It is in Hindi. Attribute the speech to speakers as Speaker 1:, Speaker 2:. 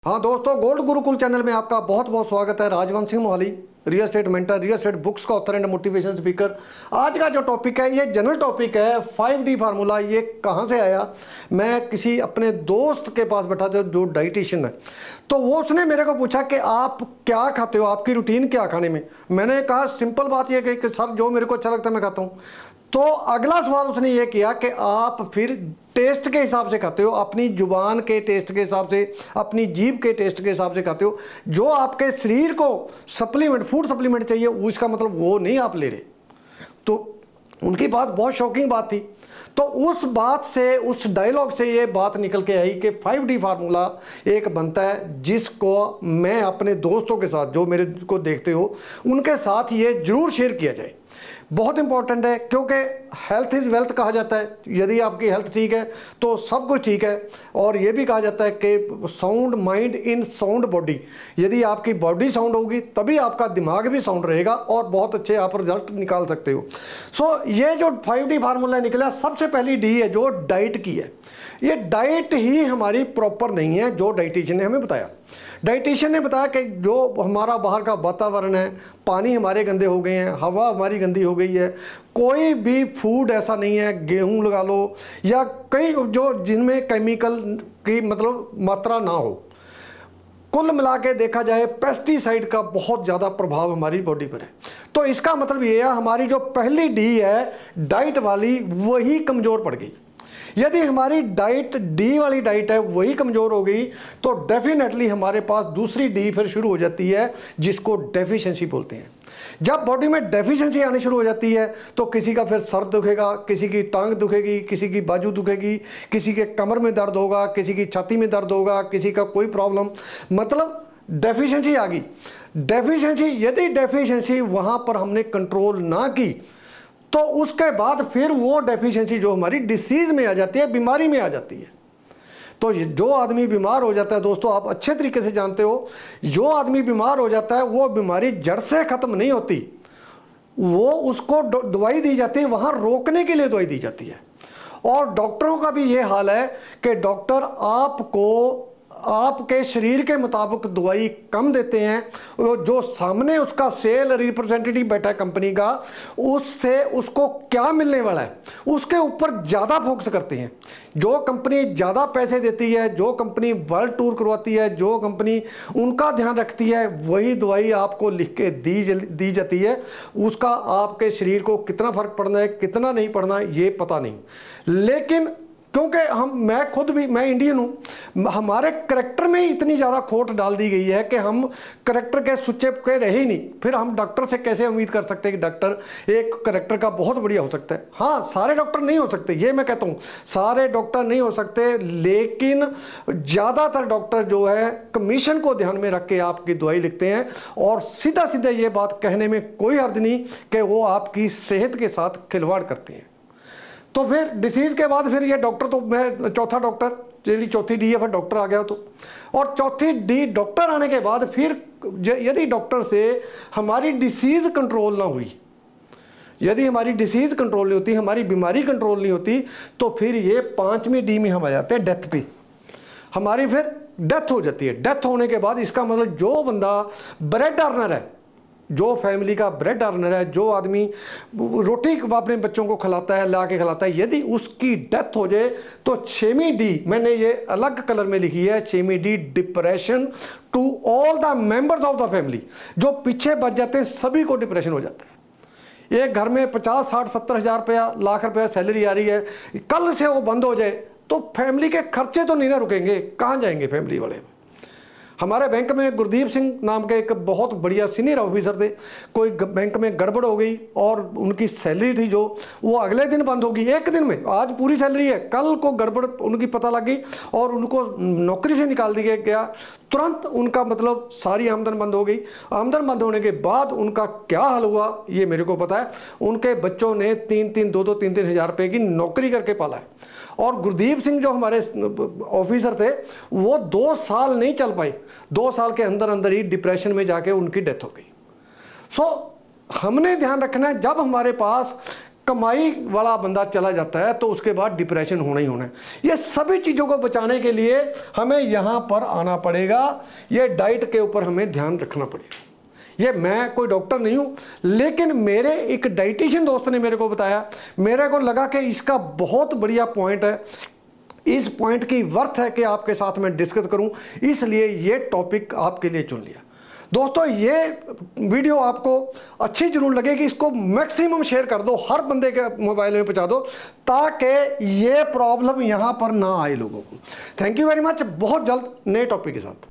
Speaker 1: हाँ दोस्तों, गोल्ड गुरुकुल चैनल में आपका बहुत बहुत स्वागत है। राजवंश Singh Mohali, real estate mentor, real estate books का ऑथर एंड मोटिवेशन स्पीकर। आज का जो टॉपिक है ये जनरल टॉपिक है, 5D फार्मूला। ये कहाँ से आया? मैं किसी अपने दोस्त के पास बैठा था जो डाइटिशियन है, तो वो उसने मेरे को पूछा कि आप क्या खाते हो, आपकी रूटीन क्या खाने में। मैंने कहा सिंपल बात यह कि सर जो मेरे को अच्छा लगता है मैं खाता हूँ। तो अगला सवाल उसने ये किया कि आप फिर टेस्ट के हिसाब से खाते हो, अपनी जुबान के टेस्ट के हिसाब से, अपनी जीभ के टेस्ट के हिसाब से खाते हो। जो आपके शरीर को सप्लीमेंट, फूड सप्लीमेंट चाहिए, उसका मतलब वो नहीं आप ले रहे। तो उनकी बात बहुत शॉकिंग बात थी। तो उस बात से, उस डायलॉग से ये बात निकल के आई कि 5D फार्मूला एक बनता है जिसको मैं अपने दोस्तों के साथ, जो मेरे को देखते हो, उनके साथ ये जरूर शेयर किया जाए। बहुत इंपॉर्टेंट है क्योंकि हेल्थ इज़ वेल्थ कहा जाता है। यदि आपकी हेल्थ ठीक है तो सब कुछ ठीक है। और ये भी कहा जाता है कि sound mind in sound body. यदि आपकी बॉडी साउंड होगी तभी आपका दिमाग भी साउंड रहेगा और बहुत अच्छे आप रिजल्ट निकाल सकते हो। सो ये जो 5D फार्मूला निकला, सबसे पहली डी है जो डाइट की है। ये डाइट ही हमारी प्रॉपर नहीं है जो डाइटिशियन ने हमें बताया। डाइटिशियन ने बताया कि जो हमारा बाहर का वातावरण है, पानी हमारे गंदे हो गए हैं, हवा हमारी गंदी हो गई है, कोई भी फूड ऐसा नहीं है, गेहूं लगा लो या कई जो जिनमें केमिकल की मतलब मात्रा ना हो। कुल मिला के देखा जाए पेस्टिसाइड का बहुत ज़्यादा प्रभाव हमारी बॉडी पर है। तो इसका मतलब ये है हमारी जो पहली डी है डाइट वाली, वही कमज़ोर पड़ गई। यदि हमारी डाइट डी वाली डाइट है वही कमज़ोर हो गई तो डेफिनेटली हमारे पास दूसरी डी फिर शुरू हो जाती है जिसको डेफिशिएंसी बोलते हैं। जब बॉडी में डेफिशिएंसी आनी शुरू हो जाती है तो किसी का फिर सर दुखेगा, किसी की टांग दुखेगी, किसी की बाजू दुखेगी, किसी के कमर में दर्द होगा, किसी की छाती में दर्द होगा, किसी का कोई प्रॉब्लम, मतलब डेफिशिएंसी आ गई। डेफिशिएंसी, यदि डेफिशिएंसी वहाँ पर हमने कंट्रोल ना की तो उसके बाद फिर वो डेफिशिएंसी जो हमारी डिसीज में आ जाती है, बीमारी में आ जाती है। तो जो आदमी बीमार हो जाता है, दोस्तों आप अच्छे तरीके से जानते हो, जो आदमी बीमार हो जाता है वो बीमारी जड़ से खत्म नहीं होती, वो उसको दवाई दी जाती है, वहाँ रोकने के लिए दवाई दी जाती है। और डॉक्टरों का भी ये हाल है कि डॉक्टर आपको आपके शरीर के मुताबिक दवाई कम देते हैं। जो सामने उसका सेल रिप्रेजेंटेटिव बैठा है कंपनी का, उससे उसको क्या मिलने वाला है उसके ऊपर ज़्यादा फोकस करते हैं। जो कंपनी ज़्यादा पैसे देती है, जो कंपनी वर्ल्ड टूर करवाती है, जो कंपनी उनका ध्यान रखती है, वही दवाई आपको लिख के दी जाती है। उसका आपके शरीर को कितना फ़र्क पड़ना है, कितना नहीं पड़ना है, ये पता नहीं। लेकिन क्योंकि मैं खुद भी, मैं इंडियन हूँ, हमारे करैक्टर में ही इतनी ज़्यादा खोट डाल दी गई है कि हम करैक्टर के सुच्चे के रहे ही नहीं। फिर हम डॉक्टर से कैसे उम्मीद कर सकते हैं कि डॉक्टर एक करैक्टर का बहुत बढ़िया हो सकता है। हाँ, सारे डॉक्टर नहीं हो सकते, ये मैं कहता हूँ, सारे डॉक्टर नहीं हो सकते, लेकिन ज़्यादातर डॉक्टर जो है कमीशन को ध्यान में रख के आपकी दवाई लिखते हैं। और सीधा सीधा ये बात कहने में कोई हर्ज नहीं कि वो आपकी सेहत के साथ खिलवाड़ करते हैं। तो फिर डिसीज़ के बाद फिर ये डॉक्टर, तो मैं चौथा डॉक्टर, यदि चौथी डी है फिर डॉक्टर आ गया। तो और चौथी डी डॉक्टर आने के बाद फिर यदि डॉक्टर से हमारी डिसीज़ कंट्रोल ना हुई, यदि हमारी डिसीज़ कंट्रोल नहीं होती, हमारी बीमारी कंट्रोल नहीं होती, तो फिर ये पांचवी डी में हम आ जाते हैं डेथ पे। हमारी फिर डेथ हो जाती है। डेथ होने के बाद इसका मतलब जो बंदा ब्रेड अर्नर है, जो फैमिली का ब्रेड अर्नर है, जो आदमी रोटी अपने बच्चों को खिलाता है, ला के खिलाता है, यदि उसकी डेथ हो जाए तो 6वीं डी, मैंने ये अलग कलर में लिखी है, 6वीं D depression to all the members of the family. जो पीछे बच जाते हैं सभी को डिप्रेशन हो जाता है। एक घर में 50, 60, 70 हज़ार रुपया, लाख रुपया सैलरी आ रही है, कल से वो बंद हो जाए तो फैमिली के खर्चे तो नहीं ना रुकेंगे, कहाँ जाएंगे फैमिली वाले। हमारे बैंक में गुरदीप सिंह नाम के एक बहुत बढ़िया सीनियर ऑफिसर थे, कोई बैंक में गड़बड़ हो गई और उनकी सैलरी थी जो, वो अगले दिन बंद होगी, एक दिन में। आज पूरी सैलरी है, कल को गड़बड़ उनकी पता लगी और उनको नौकरी से निकाल दिया गया। तुरंत उनका मतलब सारी आमदन बंद हो गई। आमदन बंद होने के बाद उनका क्या हाल हुआ ये मेरे को पता है। उनके बच्चों ने 3-3 हज़ार रुपये की नौकरी करके पाला है। और गुरदीप सिंह जो हमारे ऑफिसर थे वो 2 साल नहीं चल पाए, 2 साल के अंदर अंदर ही डिप्रेशन में जाके उनकी डेथ हो गई। सो हमने ध्यान रखना है, जब हमारे पास कमाई वाला बंदा चला जाता है तो उसके बाद डिप्रेशन होना ही होना है। ये सभी चीज़ों को बचाने के लिए हमें यहाँ पर आना पड़ेगा, ये डाइट के ऊपर हमें ध्यान रखना पड़ेगा। ये मैं कोई डॉक्टर नहीं हूँ, लेकिन मेरे एक डाइटिशियन दोस्त ने मेरे को बताया, मेरे को लगा कि इसका बहुत बढ़िया पॉइंट है, इस पॉइंट की वर्थ है कि आपके साथ मैं डिस्कस करूं, इसलिए ये टॉपिक आपके लिए चुन लिया। दोस्तों ये वीडियो आपको अच्छी जरूर लगेगी, इसको मैक्सिमम शेयर कर दो, हर बंदे के मोबाइल में पहुंचा दो ताकि ये प्रॉब्लम यहां पर ना आए लोगों को। थैंक यू वेरी मच, बहुत जल्द नए टॉपिक के साथ।